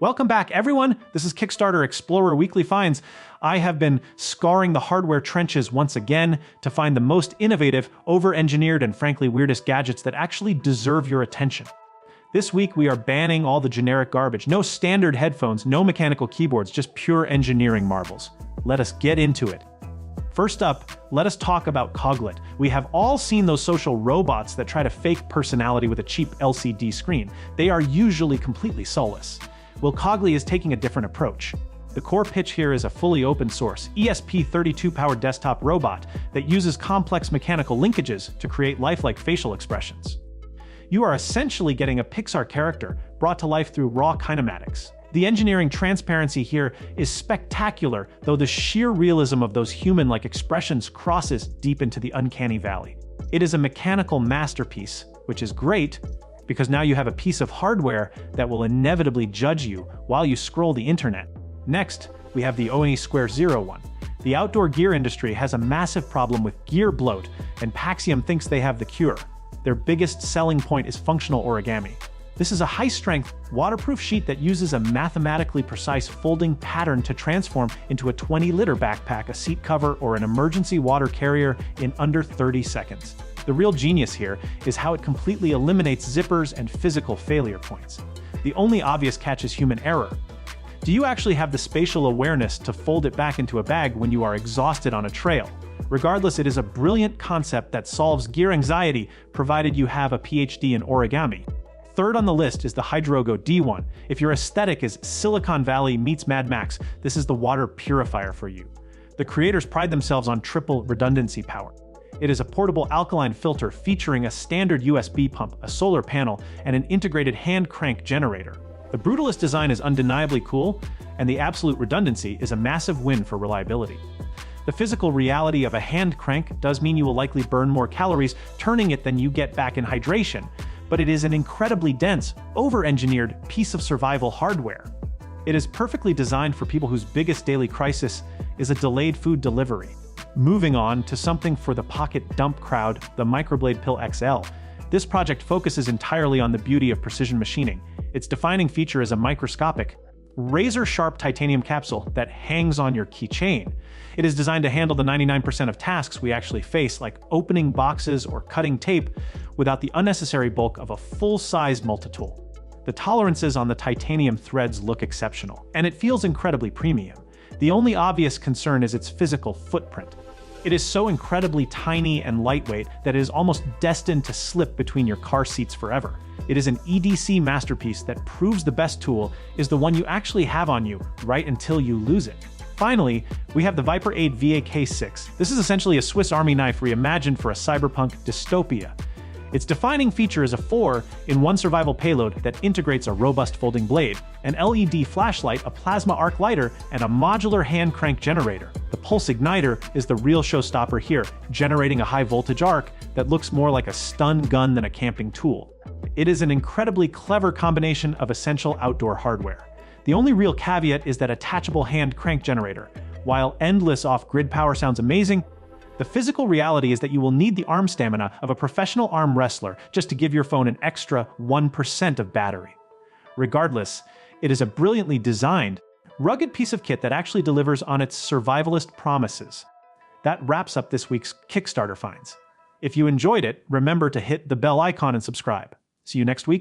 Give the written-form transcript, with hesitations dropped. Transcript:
Welcome back, everyone. This is Kickstarter Explorer Weekly Finds. I have been scouring the hardware trenches once again to find the most innovative, over-engineered, and frankly weirdest gadgets that actually deserve your attention. This week, we are banning all the generic garbage. No standard headphones, no mechanical keyboards, just pure engineering marvels. Let us get into it. First up, let us talk about Coglet. We have all seen those social robots that try to fake personality with a cheap LCD screen. They are usually completely soulless. Well, Coglet is taking a different approach. The core pitch here is a fully open source, ESP32-powered desktop robot that uses complex mechanical linkages to create lifelike facial expressions. You are essentially getting a Pixar character brought to life through raw kinematics. The engineering transparency here is spectacular, though the sheer realism of those human-like expressions crosses deep into the uncanny valley. It is a mechanical masterpiece, which is great, because now you have a piece of hardware that will inevitably judge you while you scroll the internet. Next, we have the Oni Square 01. The outdoor gear industry has a massive problem with gear bloat, and Paxium thinks they have the cure. Their biggest selling point is functional origami. This is a high-strength, waterproof sheet that uses a mathematically precise folding pattern to transform into a 20-liter backpack, a seat cover, or an emergency water carrier in under 30 seconds. The real genius here is how it completely eliminates zippers and physical failure points. The only obvious catch is human error. Do you actually have the spatial awareness to fold it back into a bag when you are exhausted on a trail? Regardless, it is a brilliant concept that solves gear anxiety, provided you have a PhD in origami. Third on the list is the Hydrrogo D1. If your aesthetic is Silicon Valley meets Mad Max, this is the water purifier for you. The creators pride themselves on triple redundancy power. It is a portable alkaline filter featuring a standard USB pump, a solar panel, and an integrated hand crank generator. The brutalist design is undeniably cool, and the absolute redundancy is a massive win for reliability. The physical reality of a hand crank does mean you will likely burn more calories turning it than you get back in hydration, but it is an incredibly dense, over-engineered piece of survival hardware. It is perfectly designed for people whose biggest daily crisis is a delayed food delivery. Moving on to something for the pocket dump crowd, the Microblade Pill XL. This project focuses entirely on the beauty of precision machining. Its defining feature is a microscopic, razor-sharp titanium capsule that hangs on your keychain. It is designed to handle the 99% of tasks we actually face, like opening boxes or cutting tape, without the unnecessary bulk of a full-size multi-tool. The tolerances on the titanium threads look exceptional, and it feels incredibly premium. The only obvious concern is its physical footprint. It is so incredibly tiny and lightweight that it is almost destined to slip between your car seats forever. It is an EDC masterpiece that proves the best tool is the one you actually have on you right until you lose it. Finally, we have the Viper 8 VAK6. This is essentially a Swiss Army knife reimagined for a cyberpunk dystopia. Its defining feature is a 4-in-1 survival payload that integrates a robust folding blade, an LED flashlight, a plasma arc lighter, and a modular hand crank generator. The pulse igniter is the real showstopper here, generating a high voltage arc that looks more like a stun gun than a camping tool. It is an incredibly clever combination of essential outdoor hardware. The only real caveat is that attachable hand crank generator. While endless off-grid power sounds amazing, the physical reality is that you will need the arm stamina of a professional arm wrestler just to give your phone an extra 1% of battery. Regardless, it is a brilliantly designed, rugged piece of kit that actually delivers on its survivalist promises. That wraps up this week's Kickstarter finds. If you enjoyed it, remember to hit the bell icon and subscribe. See you next week.